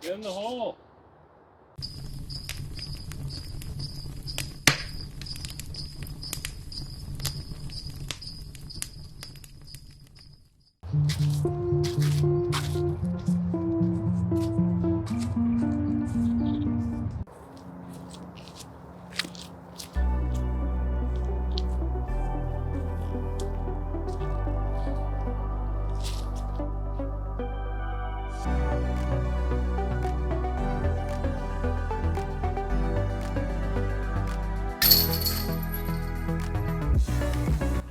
Get in the hole.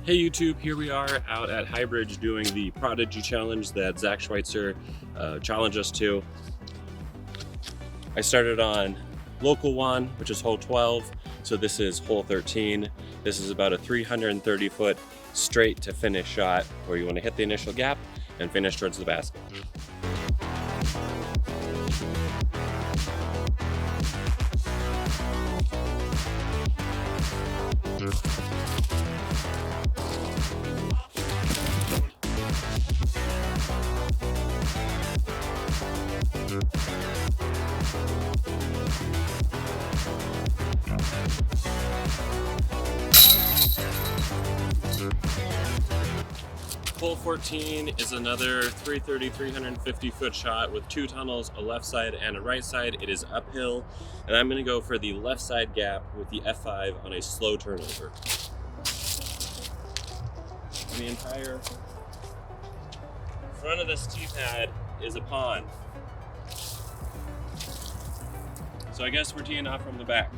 Hey YouTube, here we are out at High Bridge doing the Prodigy Challenge that Zach Schweitzer challenged us to. I started on local 1, which is hole 12, so this is hole 13. This is about a 330-foot straight to finish shot where you want to hit the initial gap and finish towards the basket. Hole 14 is another 350 foot shot with 2 tunnels, a left side and a right side. It is uphill, and I'm going to go for the left side gap with the F5 on a slow turnover. And the entire front of this tee pad is a pond. So I guess we're teeing off from the back.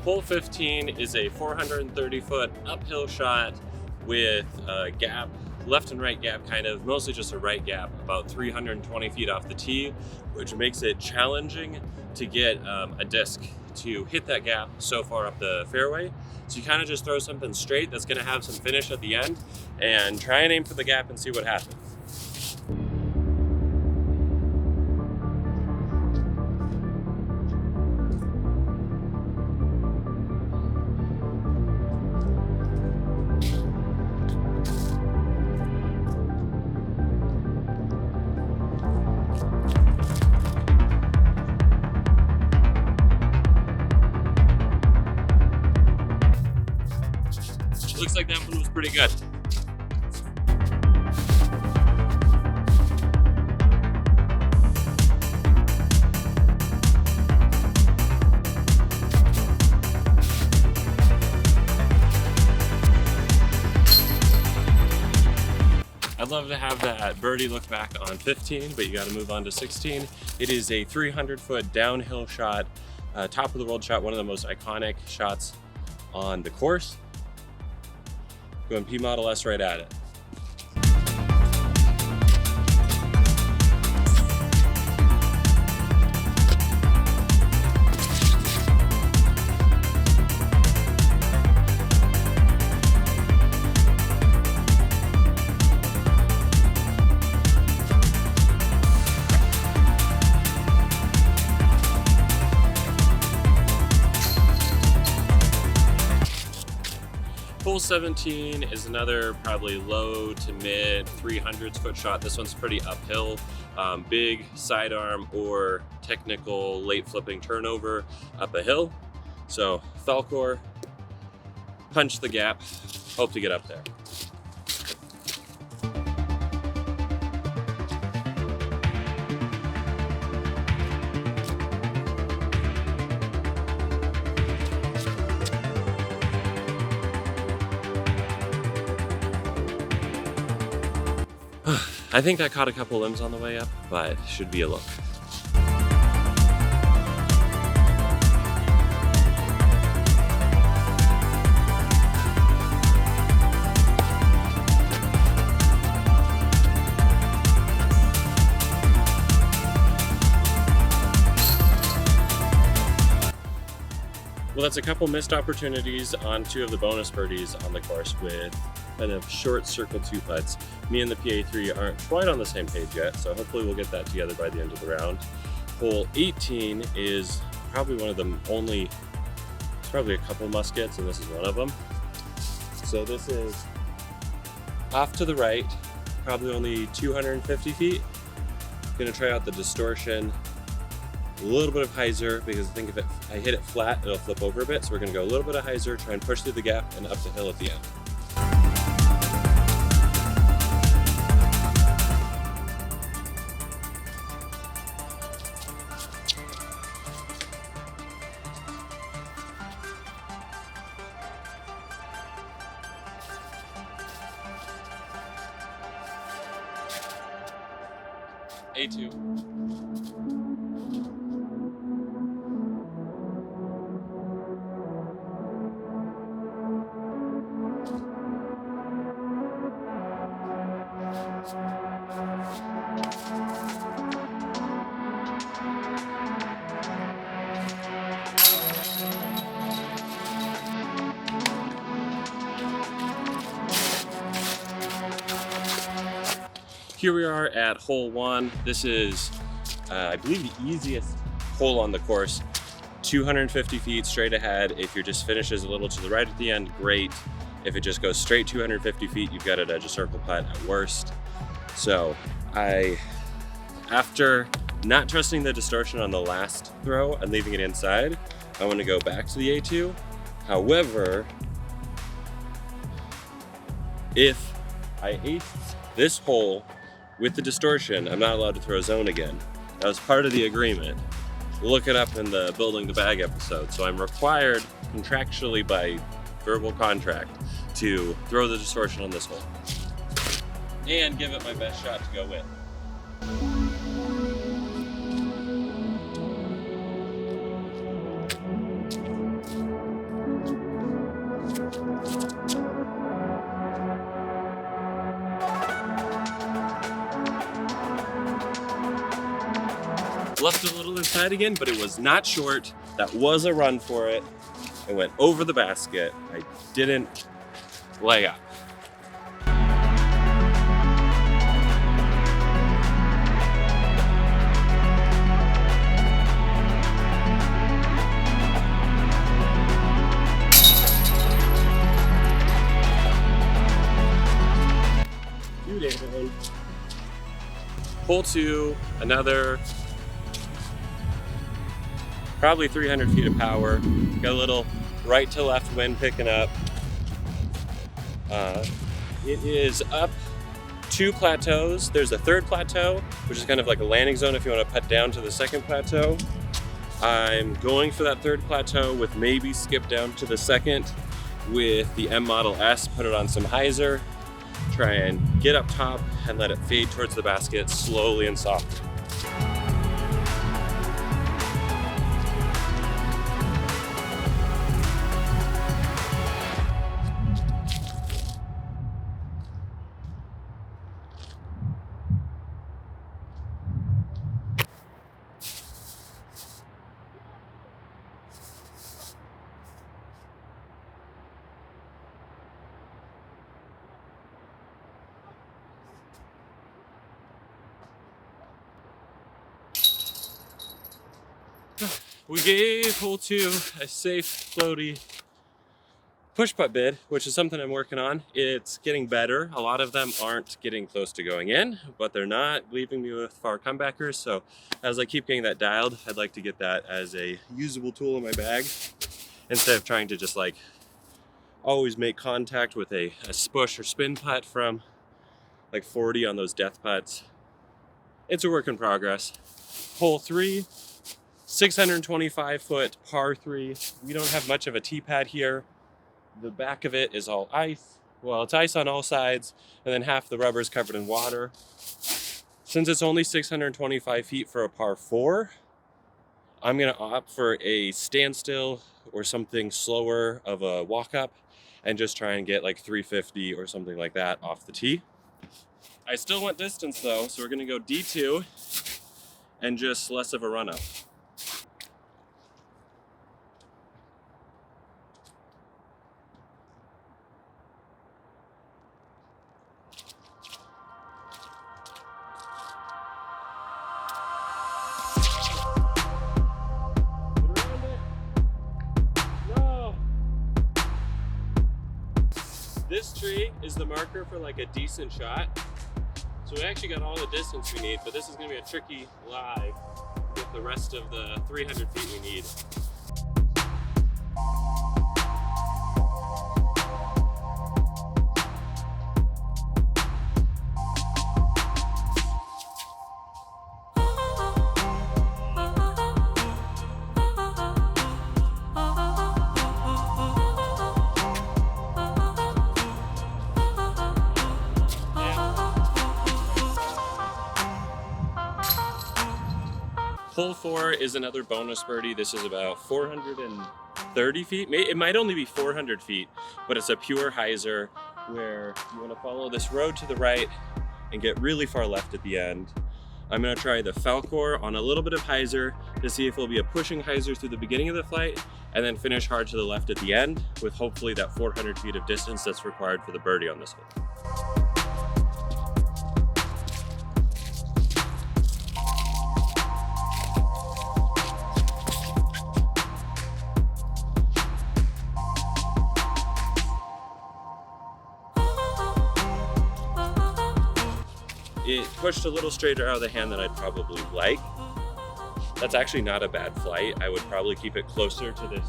Hole 15 is a 430-foot uphill shot with a gap, left and right gap, kind of, mostly just a right gap, about 320 feet off the tee, which makes it challenging to get a disc to hit that gap so far up the fairway. So you kind of just throw something straight that's going to have some finish at the end and try and aim for the gap and see what happens. Looks like that one was pretty good. I'd love to have that birdie look back on 15, but you got to move on to 16. It is a 300-foot downhill shot, top of the world shot, one of the most iconic shots on the course. Going P Model S right at it. Hole 17 is another probably low to mid 300s foot shot. This one's pretty uphill, big sidearm or technical late flipping turnover up a hill. So Falcor, punch the gap, hope to get up there. I think I caught a couple limbs on the way up, but should be a look. Well, that's a couple missed opportunities on 2 of the bonus birdies on the course with kind of short circle 2 putts. Me and the PA3 aren't quite on the same page yet, so hopefully we'll get that together by the end of the round. Hole 18 is probably one of the only, it's probably a couple muskets, and this is one of them. So this is off to the right, probably only 250 feet. Gonna try out the distortion. A little bit of hyzer, because I think if I hit it flat, it'll flip over a bit. So we're gonna go a little bit of hyzer, try and push through the gap and up the hill at the end. A2. Here we are at hole 1. This is, I believe, the easiest hole on the course. 250 feet straight ahead. If your just finishes a little to the right at the end, great. If it just goes straight 250 feet, you've got to edge a circle putt at worst. So after not trusting the distortion on the last throw and leaving it inside, I want to go back to the A2. However, if I ace this hole with the distortion, I'm not allowed to throw zone again. That was part of the agreement. Look it up in the Building the Bag episode. So I'm required contractually by verbal contract to throw the distortion on this hole and give it my best shot to go win. Left a little inside again, but it was not short. That was a run for it. It went over the basket. I didn't lay up. Hole 2, another probably 300 feet of power. Got a little right to left wind picking up. It is up 2 plateaus. There's a 3rd plateau, which is kind of like a landing zone if you want to putt down to the 2nd plateau. I'm going for that 3rd plateau with maybe skip down to the 2nd with the M Model S, put it on some hyzer, try and get up top and let it fade towards the basket slowly and softly. We gave hole 2 a safe, floaty push putt bid, which is something I'm working on. It's getting better. A lot of them aren't getting close to going in, but they're not leaving me with far comebackers. So as I keep getting that dialed, I'd like to get that as a usable tool in my bag instead of trying to just like always make contact with a spush or spin putt from like 40 on those death putts. It's a work in progress. Hole 3. 625 foot par 3. We don't have much of a tee pad here. The back of it is all ice. well, it's ice on all sides, and then half the rubber is covered in water. Since it's only 625 feet for a par 4, I'm going to opt for a standstill or something slower of a walk-up and just try and get like 350 or something like that off the tee. I still want distance though, so we're going to go D2 and just less of a run-up. This tree is the marker for like a decent shot. So we actually got all the distance we need, but this is gonna be a tricky lie with the rest of the 300 feet we need. Hole 4 is another bonus birdie. This is about 430 feet. It might only be 400 feet, but it's a pure hyzer where you want to follow this road to the right and get really far left at the end. I'm going to try the Falcor on a little bit of hyzer to see if it'll be a pushing hyzer through the beginning of the flight and then finish hard to the left at the end with hopefully that 400 feet of distance that's required for the birdie on this hole. It pushed a little straighter out of the hand than I'd probably like. That's actually not a bad flight. I would probably keep it closer to this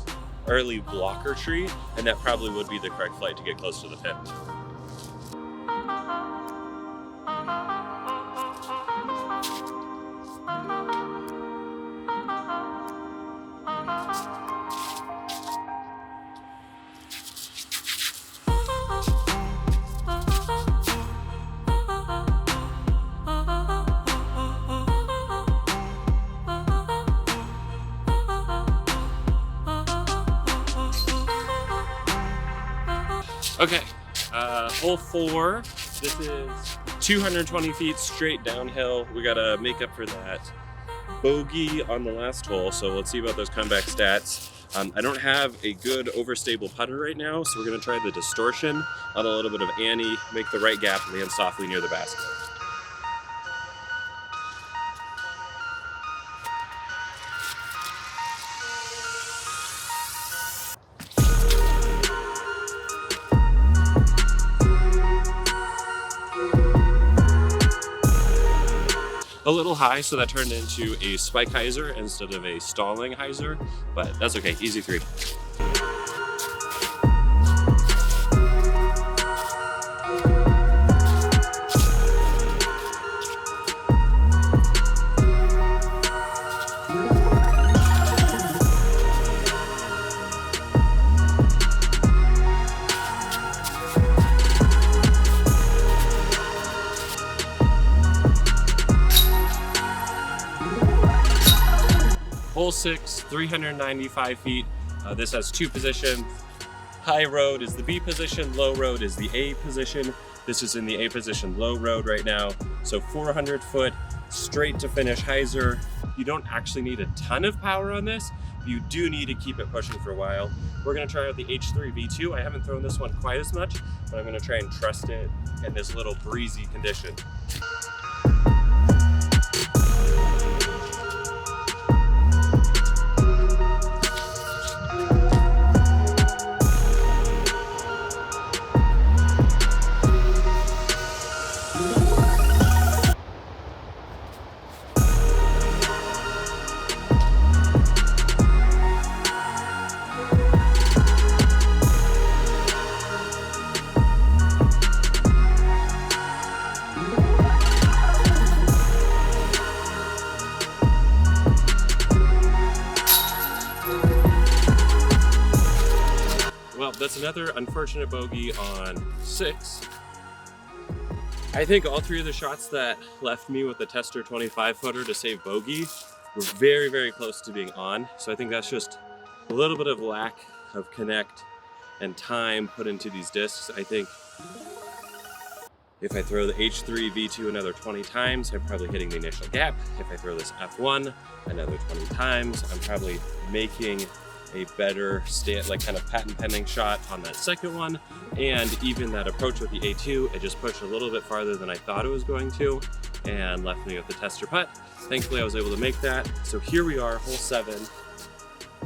early blocker tree, and that probably would be the correct flight to get close to the pin. Okay, hole 4, this is 220 feet straight downhill. We gotta make up for that bogey on the last hole, so let's see about those comeback stats. I don't have a good overstable putter right now, so we're gonna try the distortion on a little bit of Annie, make the right gap, land softly near the basket. A little high, so that turned into a spike hyzer instead of a stalling hyzer, but that's okay, easy 3. Hole 6, 395 feet. This has 2 positions. High road is the B position, low road is the A position. This is in the A position, low road right now. So 400 foot, straight to finish hyzer. You don't actually need a ton of power on this, but you do need to keep it pushing for a while. We're gonna try out the H3 V2. I haven't thrown this one quite as much, but I'm gonna try and trust it in this little breezy condition. Well, that's another unfortunate bogey on 6. I think all 3 of the shots that left me with the tester 25-footer to save bogey were very, very close to being on. So I think that's just a little bit of lack of connect and time put into these discs. I think if I throw the H3 V2 another 20 times, I'm probably hitting the initial gap. If I throw this F1 another 20 times, I'm probably making a better kind of patent pending shot on that second one. And even that approach with the A2, it just pushed a little bit farther than I thought it was going to and left me with the tester putt. Thankfully I was able to make that. So here we are, hole 7.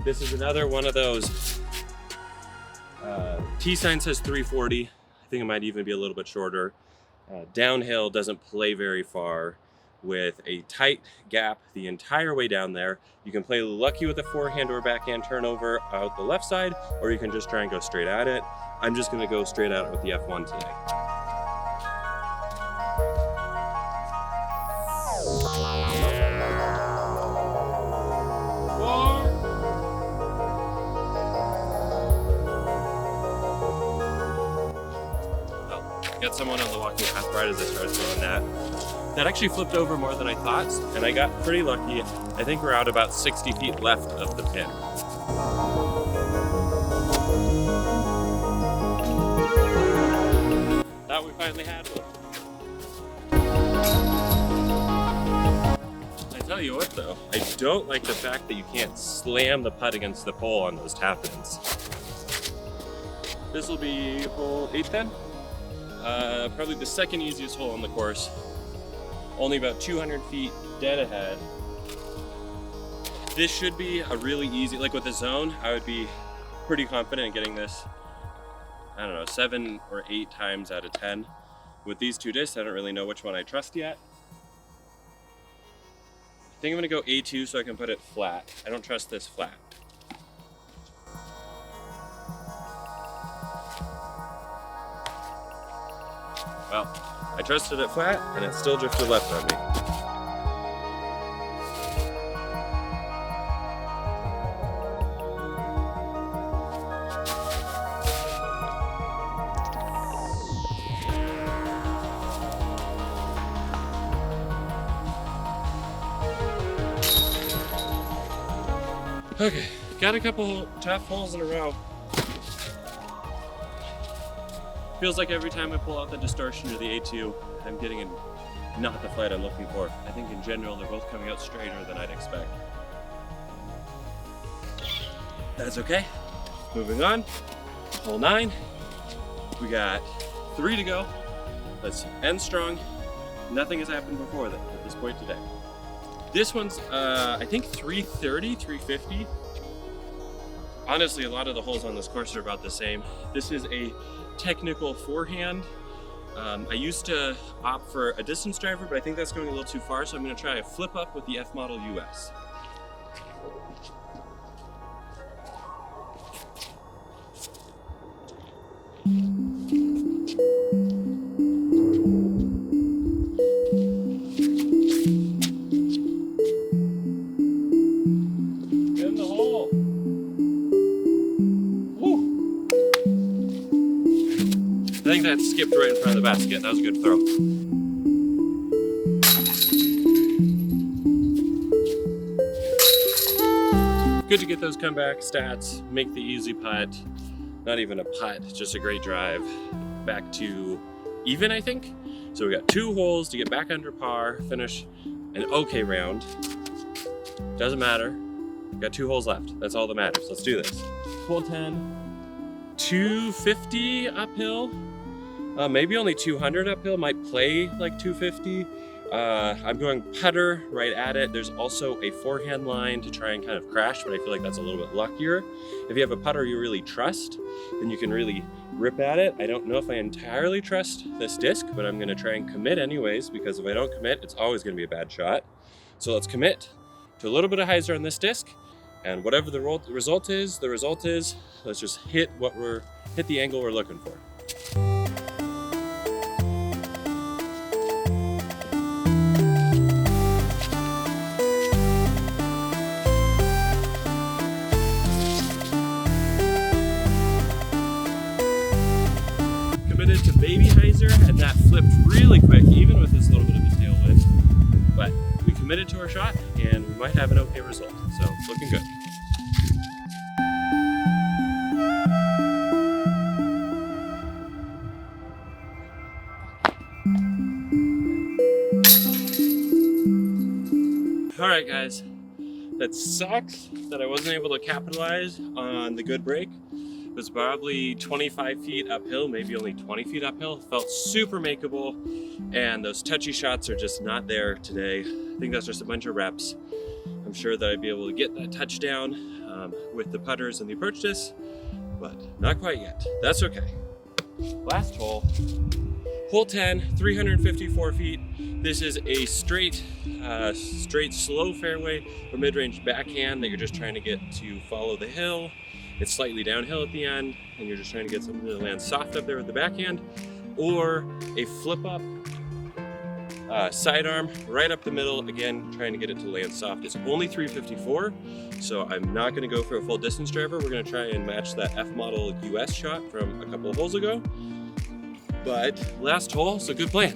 This is another one of those, T sign says 340. I think it might even be a little bit shorter. Downhill doesn't play very far with a tight gap the entire way down there. You can play lucky with a forehand or backhand turnover out the left side, or you can just try and go straight at it. I'm just gonna go straight at it with the F1 today. Got someone on the walking path right as I started throwing that. That actually flipped over more than I thought, and I got pretty lucky. I think we're out about 60 feet left of the pin. Thought we finally had one. I tell you what though, I don't like the fact that you can't slam the putt against the pole on those tap-ins. This will be hole 8 then. Probably the second easiest hole on the course. Only about 200 feet dead ahead. This should be a really easy, like with the zone, I would be pretty confident in getting this, I don't know, 7 or 8 times out of 10. With these 2 discs, I don't really know which one I trust yet. I think I'm gonna go A2 so I can put it flat. I don't trust this flat. Well, I trusted it flat and it still drifted left on me. Okay, got a couple tough holes in a row. Feels like every time I pull out the distortion or the A2, I'm getting not the flight I'm looking for. I think in general, they're both coming out straighter than I'd expect. That's okay. Moving on, hole 9. We got 3 to go. Let's end strong. Nothing has happened before that at this point today. This one's, I think 330, 350. Honestly, a lot of the holes on this course are about the same. This is a technical forehand. I used to opt for a distance driver, but I think that's going a little too far, so I'm going to try a flip up with the F Model US. I think that skipped right in front of the basket. That was a good throw. Good to get those comeback stats, make the easy putt. Not even a putt, just a great drive. Back to even, I think. So we got 2 holes to get back under par, finish an okay round. Doesn't matter. We've got 2 holes left. That's all that matters. Let's do this. Hole 10, 250 uphill. Maybe only 200 uphill, might play like 250. I'm going putter right at it. There's also a forehand line to try and kind of crash, but I feel like that's a little bit luckier. If you have a putter you really trust, then you can really rip at it. I don't know if I entirely trust this disc, but I'm gonna try and commit anyways, because if I don't commit, it's always gonna be a bad shot. So let's commit to a little bit of hyzer on this disc, and whatever the result is, let's just hit the angle we're looking for. Schweitzer, and that flipped really quick, even with this little bit of a tailwind. But we committed to our shot, and we might have an okay result. So it's looking good. All right, guys, that sucks that I wasn't able to capitalize on the good break. It was probably 25 feet uphill, maybe only 20 feet uphill. Felt super makeable, and those touchy shots are just not there today. I think that's just a bunch of reps. I'm sure that I'd be able to get that touchdown with the putters and the approach disc, but not quite yet. That's okay. Last hole, hole 10, 354 feet. This is a straight slow fairway or mid-range backhand that you're just trying to get to follow the hill. It's slightly downhill at the end, and you're just trying to get something to land soft up there with the backhand, or a flip up sidearm right up the middle, again, trying to get it to land soft. It's only 354, so I'm not gonna go for a full distance driver. We're gonna try and match that F model US shot from a couple of holes ago. But last hole, so good plan.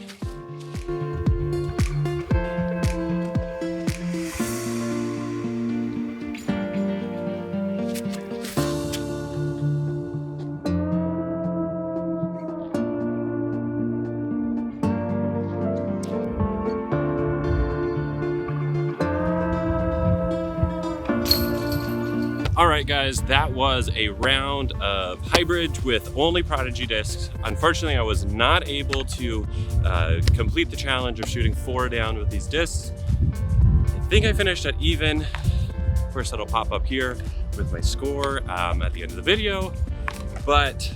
All right, guys, that was a round of hybrid with only Prodigy discs. Unfortunately, I was not able to complete the challenge of shooting 4 down with these discs. I think I finished at even. Of course, that'll pop up here with my score at the end of the video. But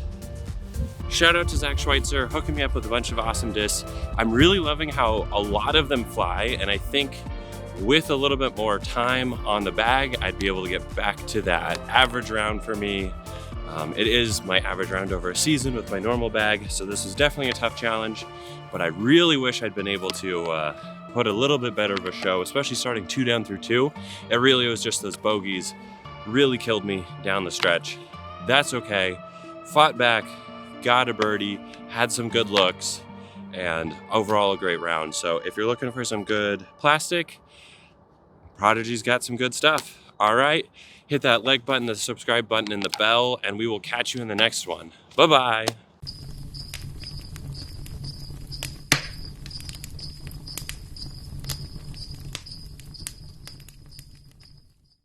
shout out to Zach Schweitzer, hooking me up with a bunch of awesome discs. I'm really loving how a lot of them fly, and I think with a little bit more time on the bag, I'd be able to get back to that average round for me. It is my average round over a season with my normal bag, so this is definitely a tough challenge, but I really wish I'd been able to put a little bit better of a show, especially starting 2 down through 2. It really was just those bogeys really killed me down the stretch. That's okay. Fought back, got a birdie, had some good looks, and overall a great round. So if you're looking for some good plastic, Prodigy's got some good stuff. All right, hit that like button, the subscribe button, and the bell, and we will catch you in the next one. Bye-bye.